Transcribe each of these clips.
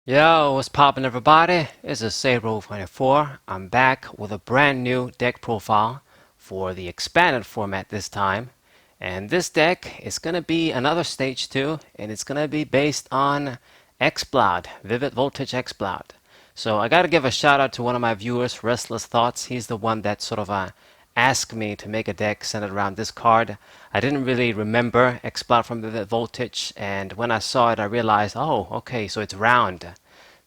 Yo, what's poppin' everybody? This is Saber24. I'm back with a brand new deck profile for the expanded format this time. And this deck is gonna be another stage 2, and it's gonna be based on Exploud, Vivid Voltage Exploud. So I gotta give a shout out to one of my viewers, Restless Thoughts. He's the one that sort of asked me to make a deck centered around this card. I didn't really remember Exploud from Vivid Voltage, and when I saw it, I realized, oh, okay, so it's round.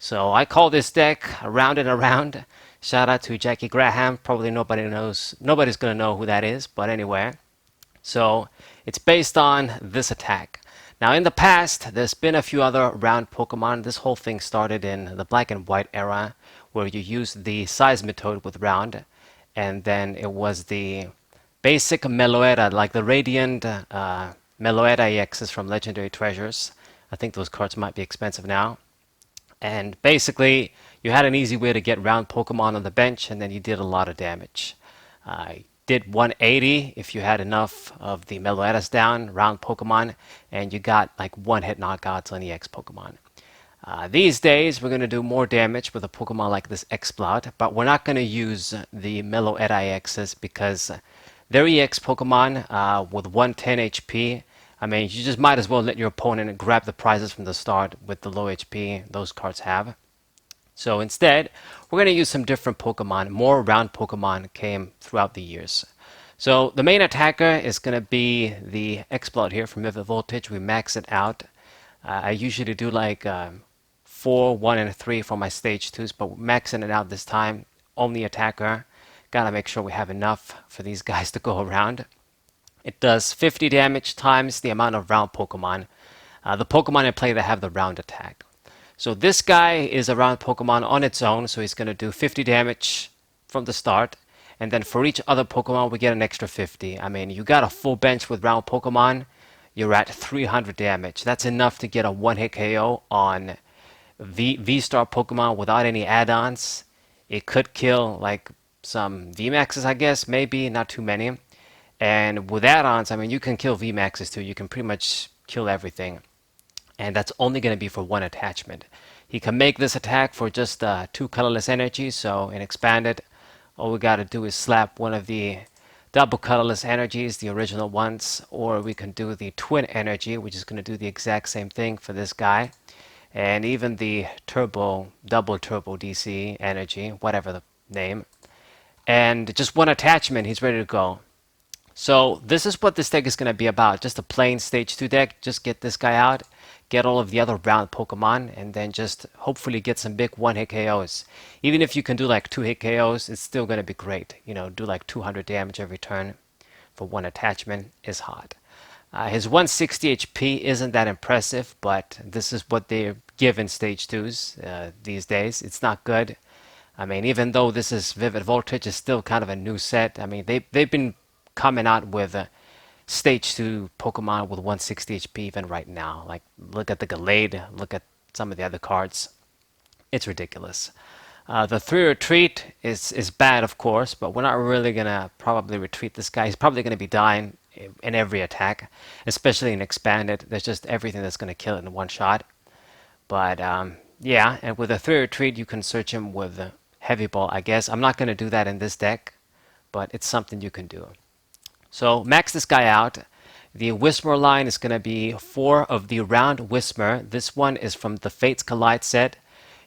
So I call this deck Around and Around. Shout out to Jackie Graham. Probably nobody's gonna know who that is, but anyway. So it's based on this attack. Now in the past, there's been a few other round Pokemon. This whole thing started in the black and white era, where you used the Seismitoad with round, and then it was the basic Meloetta, like the Radiant Meloetta EXs from Legendary Treasures. I think those cards might be expensive now. And basically, you had an easy way to get round Pokemon on the bench, and then you did a lot of damage. Did 180 if you had enough of the Meloetas down, round Pokemon, and you got like one-hit knockouts on EX Pokemon. These days, we're going to do more damage with a Pokemon like this Exploud, but we're not going to use the Meloetta EXs because they're EX Pokemon with 110 HP. I mean, you just might as well let your opponent grab the prizes from the start with the low HP those cards have. So instead, we're going to use some different Pokemon. More round Pokemon came throughout the years. So the main attacker is going to be the Exploud here from Vivid Voltage. We max it out. I usually do like 4, 1, and 3 for my stage 2s, but maxing it out this time. Only attacker. Gotta make sure we have enough for these guys to go around. It does 50 damage times the amount of round Pokemon. The Pokemon in play that have the round attack. So this guy is a round Pokemon on its own, so he's going to do 50 damage from the start. And then for each other Pokemon, we get an extra 50. I mean, you got a full bench with round Pokemon, you're at 300 damage. That's enough to get a one-hit KO on V-Star Pokemon without any add-ons. It could kill like some VMAXs, I guess, maybe, not too many. And with add-ons, I mean, you can kill VMAXs too. You can pretty much kill everything. And that's only going to be for one attachment. He can make this attack for just 2 colorless energies. So in Expanded, all we got to do is slap one of the double colorless energies, the original ones, or we can do the twin energy, which is going to do the exact same thing for this guy. And even the double turbo DC energy, whatever the name. And just one attachment, he's ready to go. So this is what this deck is going to be about. Just a plain stage 2 deck. Just get this guy out, get all of the other round Pokemon, and then just hopefully get some big one-hit KOs. Even if you can do like 2-hit KOs, it's still going to be great. You know, do like 200 damage every turn for one attachment is hot. His 160 HP isn't that impressive, but this is what they give in stage 2s these days. It's not good. I mean, even though this is Vivid Voltage, it's still kind of a new set. I mean, they've been coming out with stage 2 Pokemon with 160 HP even right now. Like, look at the Gallade, look at some of the other cards. It's ridiculous. The 3 retreat is bad, of course, but we're not really going to probably retreat this guy. He's probably going to be dying in every attack, especially in Expanded. There's just everything that's going to kill it in one shot. But yeah, and with a 3 retreat, you can search him with Heavy Ball, I guess. I'm not going to do that in this deck, but it's something you can do. So max this guy out. The Whismur line is going to be 4 of the round Whismur. This one is from the Fates Collide set.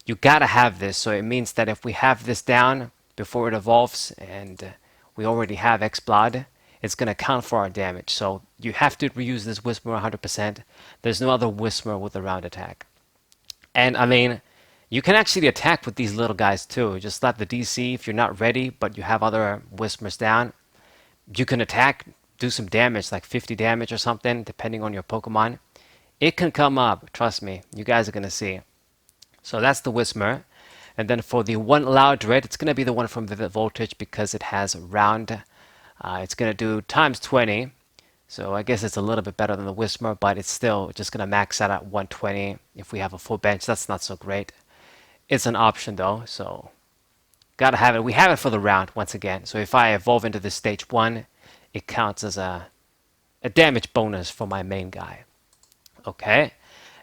You gotta have this, so it means that if we have this down before it evolves and we already have Exploud, it's going to count for our damage. So you have to reuse this Whismur 100%. There's no other Whismur with a round attack. And I mean, you can actually attack with these little guys too. Just slap the DC if you're not ready, but you have other Whismurs down. You can attack, do some damage, like 50 damage or something, depending on your Pokemon. It can come up, trust me. You guys are going to see. So that's the Whismur. And then for the one Loudred, it's going to be the one from Vivid Voltage because it has round. It's going to do times 20. So I guess it's a little bit better than the Whismur, but it's still just going to max out at 120. If we have a full bench, that's not so great. It's an option though, so gotta have it. We have it for the round once again. So if I evolve into this stage 1, it counts as a damage bonus for my main guy. Okay.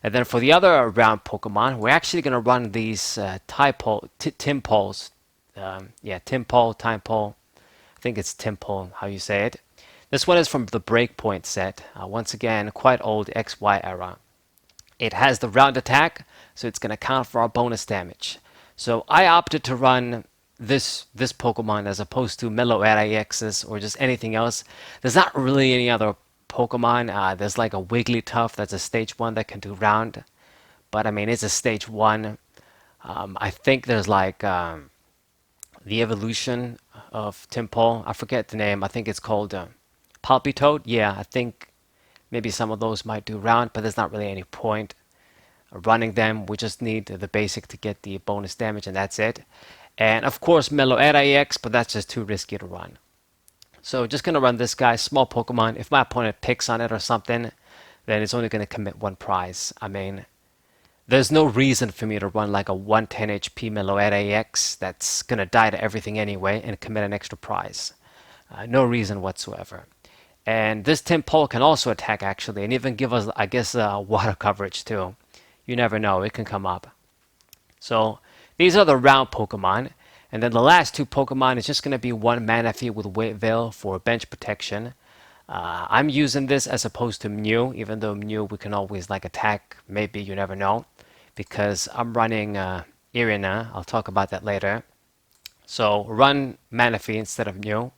And then for the other round Pokemon, we're actually going to run these Timpoles. Yeah, Timpole, Timepole. I think it's Timpole, how you say it. This one is from the Breakpoint set. Once again, quite old XY era. It has the round attack, so it's going to count for our bonus damage. So I opted to run this Pokemon as opposed to Mellow EXs or just anything else. There's not really any other Pokemon. There's like a Wigglytuff that's a stage 1 that can do round. But I mean, it's a stage 1. I think there's like the evolution of Timpole. I forget the name. I think it's called Palpitoad. Yeah, I think maybe some of those might do round, but there's not really any point running them. We just need the basic to get the bonus damage, and that's it. And of course, Mellow EX, but that's just too risky to run. So just going to run this guy, small Pokemon. If my opponent picks on it or something, then it's only going to commit 1 prize. I mean, there's no reason for me to run like a 110 HP Mellow EX that's going to die to everything anyway and commit an extra prize. No reason whatsoever. And this Timpole can also attack actually, and even give us, I guess, water coverage too. You never know, it can come up. So these are the round Pokemon. And then the last 2 Pokemon is just going to be 1 Manaphy with Weight Veil for bench protection. I'm using this as opposed to Mew, even though Mew we can always like attack, maybe, you never know. Because I'm running Irina, I'll talk about that later. So run Manaphy instead of Mew.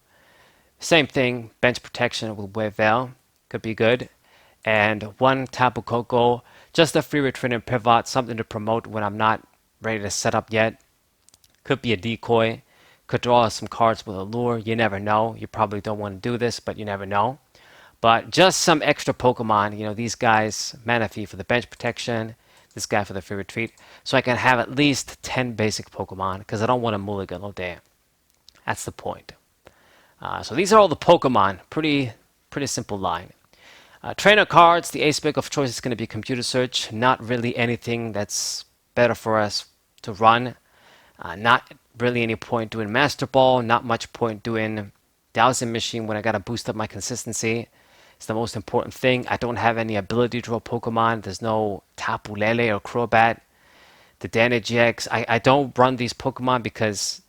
Same thing, bench protection with Weight Veil, could be good. And 1 Tapu Koko, just a free retreat and pivot, something to promote when I'm not ready to set up yet. Could be a decoy, could draw us some cards with a lure, you never know. You probably don't want to do this, but you never know. But just some extra Pokemon, you know, these guys, Manaphy for the bench protection, this guy for the free retreat, so I can have at least 10 basic Pokemon, because I don't want to mulligan all day. That's the point. So these are all the Pokemon, pretty simple line. Trainer cards, the ace pick of choice is going to be Computer Search. Not really anything that's better for us to run. Not really any point doing Master Ball. Not much point doing Dowsing Machine when I got to boost up my consistency. It's the most important thing. I don't have any ability draw Pokemon. There's no Tapu Lele or Crobat. The Danagex. I don't run these Pokemon because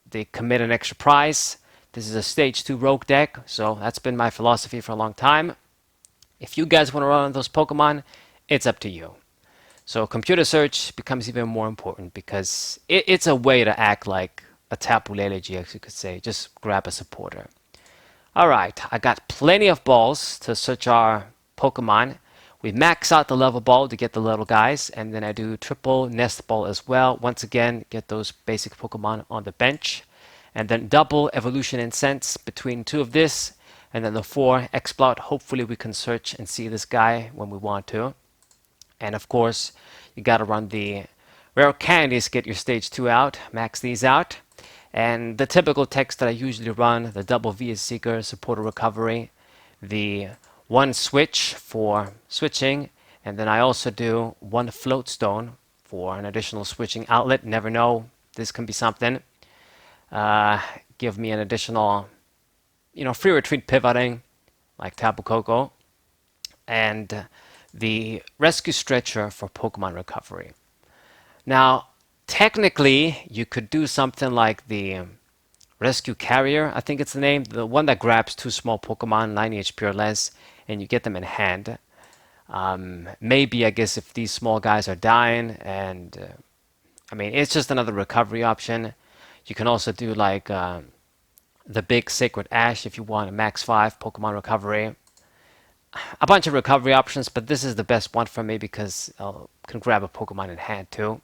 they commit an extra prize. This is a stage 2 rogue deck, so that's been my philosophy for a long time. If you guys want to run those Pokemon, it's up to you. So Computer Search becomes even more important because it's a way to act like a Tapu Lele GX, you could say. Just grab a supporter. Alright, I got plenty of balls to search our Pokemon. We max out the level ball to get the little guys, and then I do triple nest ball as well. Once again, get those basic Pokemon on the bench. And then double evolution and sense between 2 of this. And then the 4 Exploud. Hopefully we can search and see this guy when we want to. And of course, you got to run the rare candies, get your stage 2 out, max these out. And the typical text that I usually run, the double V Seeker, Supporter Recovery, the 1 switch for switching, and then I also do 1 float stone for an additional switching outlet. Never know, this can be something. Give me an additional, free retreat pivoting, like Tapu Koko, and the rescue stretcher for Pokemon recovery. Now, technically, you could do something like the rescue carrier, I think it's the name, the one that grabs 2 small Pokemon, 90 HP or less, and you get them in hand. Maybe, I guess, if these small guys are dying, and it's just another recovery option. You can also do like the big Sacred Ash if you want a max 5 Pokemon recovery. A bunch of recovery options, but this is the best one for me because I can grab a Pokemon in hand too.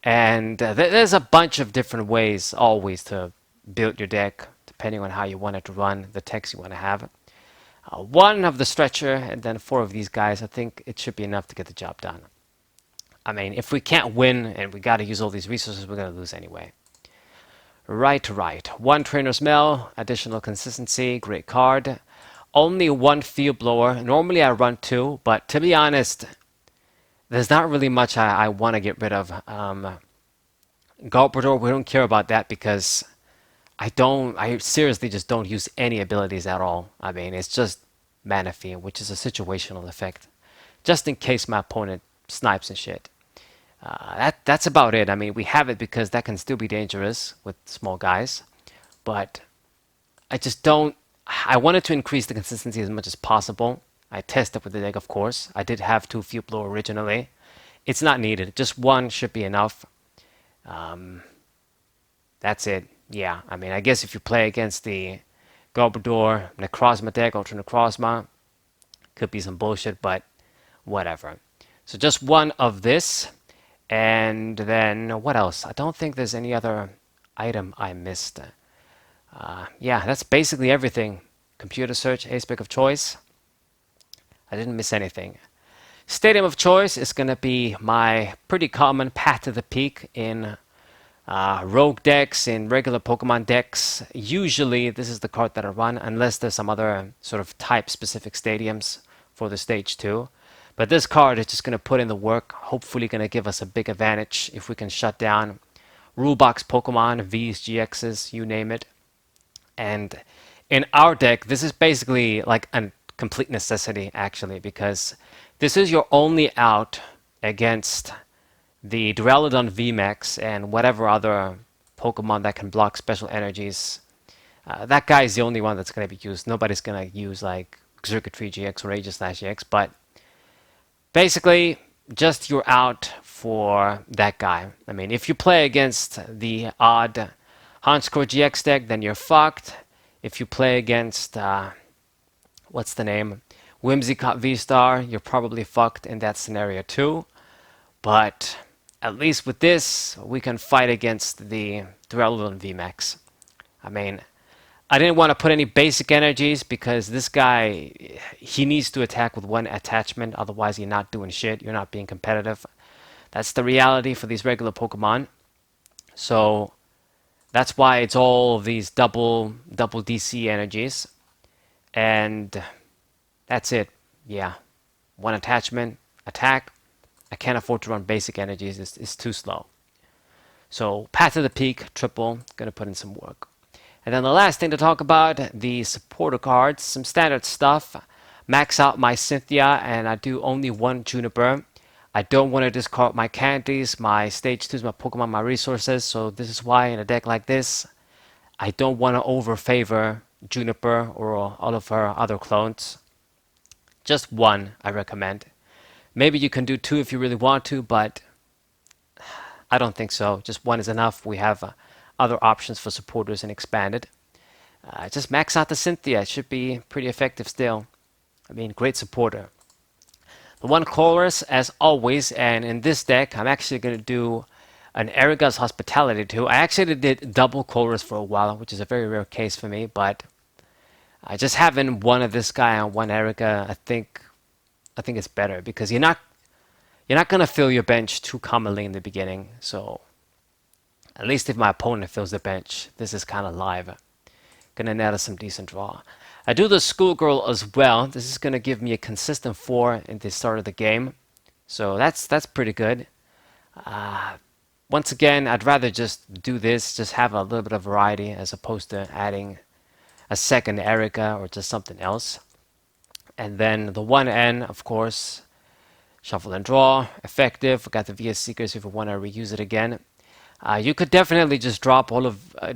And there's a bunch of different ways always to build your deck, depending on how you want it to run, the text you want to have. 1 of the stretcher and then 4 of these guys, I think it should be enough to get the job done. If we can't win and we got to use all these resources, we're going to lose anyway. Right. 1 Trainer's Mail, additional consistency, great card. Only 1 Field Blower. Normally I run 2, but to be honest, there's not really much I want to get rid of. Gulprador, we don't care about that because I seriously just don't use any abilities at all. It's just Manaphy, which is a situational effect. Just in case my opponent snipes and shit. That's about it. I mean, we have it because that can still be dangerous with small guys, but I just don't. I wanted to increase the consistency as much as possible. I tested with the deck, of course. I did have two Field Blow originally. It's not needed. Just one should be enough. Um, that's it. Yeah, I mean, I guess if you play against the Garbodor Necrozma deck, Ultra Necrozma, could be some bullshit, but whatever. So just one of this, and then what else? I don't think there's any other item I missed. Yeah, that's basically everything. Computer search, ace pick of choice. I didn't miss anything. Stadium of choice is going to be my pretty common Path to the Peak in rogue decks, in regular Pokemon decks. Usually this is the card that I run, unless there's some other sort of type-specific stadiums for the stage 2. But this card is just going to put in the work, hopefully going to give us a big advantage if we can shut down Rulebox Pokemon, Vs, GXs, you name it. And in our deck, this is basically like a complete necessity, actually, because this is your only out against the Duraludon VMAX and whatever other Pokemon that can block special energies. That guy is the only one that's going to be used. Nobody's going to use like Circuitry GX or Aegis/GX, but basically, just you're out for that guy. I mean, if you play against the odd Hanscore GX deck, then you're fucked. If you play against, what's the name? Whimsicott V-Star, you're probably fucked in that scenario too. But at least with this, we can fight against the Duraludon VMAX. I mean, I didn't want to put any basic energies because this guy, he needs to attack with one attachment, otherwise you're not doing shit, you're not being competitive. That's the reality for these regular Pokemon. So that's why it's all of these double DC energies. And that's it. Yeah. One attachment, attack. I can't afford to run basic energies, it's too slow. So Path to the Peak, triple, gonna put in some work. And then the last thing to talk about, the supporter cards, some standard stuff. Max out my Cynthia, and I do only one Juniper. I don't want to discard my candies, my stage 2s, my Pokemon, my resources, so this is why in a deck like this, I don't want to overfavor Juniper or all of her other clones. Just one, I recommend. Maybe you can do two if you really want to, but I don't think so. Just one is enough. We have other options for supporters and expanded. Just max out the Cynthia. It should be pretty effective still. I mean, great supporter. The one chorus, as always, and in this deck, I'm actually going to do an Eriga's Hospitality too. I actually did double chorus for a while, which is a very rare case for me, but just having one of this guy and one Eriga, I think it's better because you're not going to fill your bench too commonly in the beginning. So at least if my opponent fills the bench, this is kind of live. Gonna net us some decent draw. I do the Schoolgirl as well. This is gonna give me a consistent 4 in the start of the game. So that's pretty good. Once again, I'd rather just do this, just have a little bit of variety as opposed to adding a second Erica or just something else. And then the 1N, of course, shuffle and draw, effective. We got the VS Seekers if we want to reuse it again. You could definitely just drop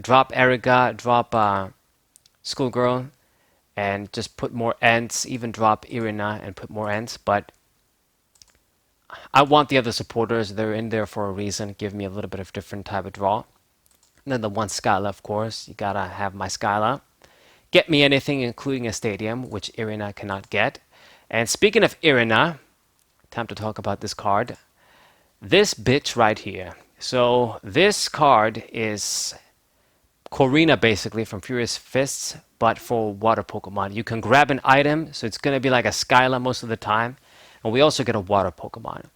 drop Erica, drop Schoolgirl, and just put more ends, even drop Irina and put more ends, but I want the other supporters. They're in there for a reason. Give me a little bit of different type of draw. And then the one Skyla, of course. You gotta have my Skyla. Get me anything, including a stadium, which Irina cannot get. And speaking of Irina, time to talk about this card. This bitch right here. So this card is Corina, basically, from Furious Fists, but for water Pokemon. You can grab an item, so it's going to be like a Skyla most of the time. And we also get a water Pokemon.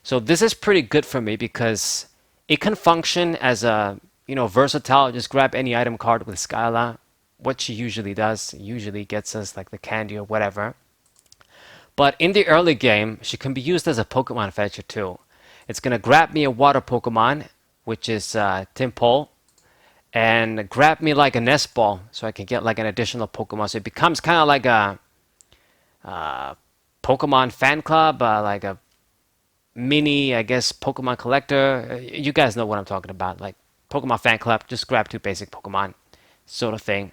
So this is pretty good for me because it can function as a, versatile. Just grab any item card with Skyla. What she usually does, usually gets us like the candy or whatever. But in the early game, she can be used as a Pokemon fetcher too. It's going to grab me a water Pokemon, which is Timpole, and grab me like a nest ball so I can get like an additional Pokemon. So it becomes kind of like a Pokemon fan club, like a mini, I guess, Pokemon collector. You guys know what I'm talking about. Like Pokemon fan club, just grab two basic Pokemon sort of thing.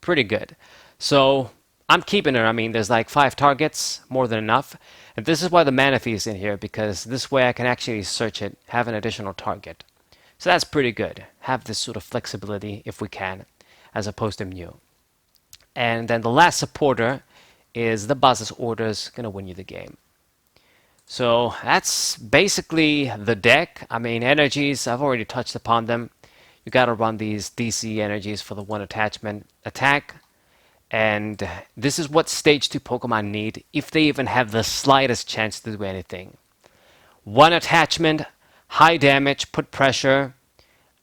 Pretty good. So I'm keeping it. I mean, there's like 5 targets, more than enough. And this is why the Manaphy is in here, because this way I can actually search it, have an additional target. So that's pretty good. Have this sort of flexibility if we can, as opposed to Mew. And then the last supporter is the boss's orders, gonna win you the game. So that's basically the deck. I mean, energies, I've already touched upon them. You gotta run these DC energies for the one attachment attack. And this is what stage 2 Pokemon need if they even have the slightest chance to do anything. One attachment, high damage, put pressure.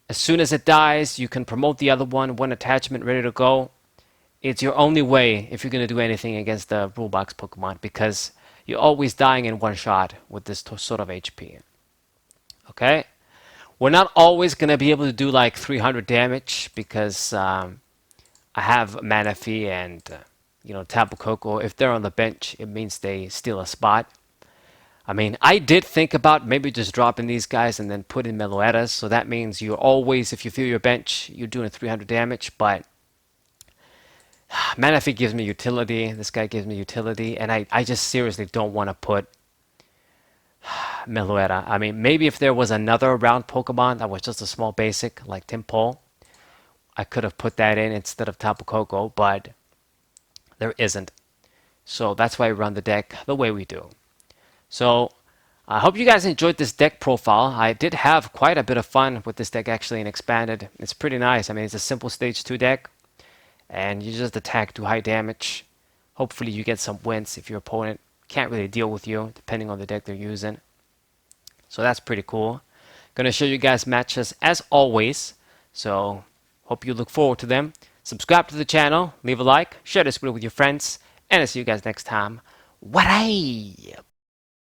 As soon as it dies, you can promote the other one attachment ready to go. It's your only way if you're going to do anything against the rule box Pokemon, because you're always dying in one shot with this sort of HP. Okay? We're not always going to be able to do like 300 damage because I have Manaphy and Tapu Koko. If they're on the bench, it means they steal a spot. I mean, I did think about maybe just dropping these guys and then put in Meloetas. So that means you're always, if you feel your bench, you're doing 300 damage. But Manaphy gives me utility. This guy gives me utility. And I just seriously don't want to put Meloetta. I mean, maybe if there was another round Pokemon that was just a small basic, like Timpole, I could have put that in instead of Tapu Koko, but there isn't. So that's why we run the deck the way we do. So I hope you guys enjoyed this deck profile. I did have quite a bit of fun with this deck actually and expanded. It's pretty nice. I mean, it's a simple stage 2 deck, and you just attack to high damage. Hopefully you get some wins if your opponent can't really deal with you, depending on the deck they're using. So that's pretty cool. Gonna show you guys matches as always. So hope you look forward to them. Subscribe to the channel, leave a like, share this video with your friends, and I'll see you guys next time. What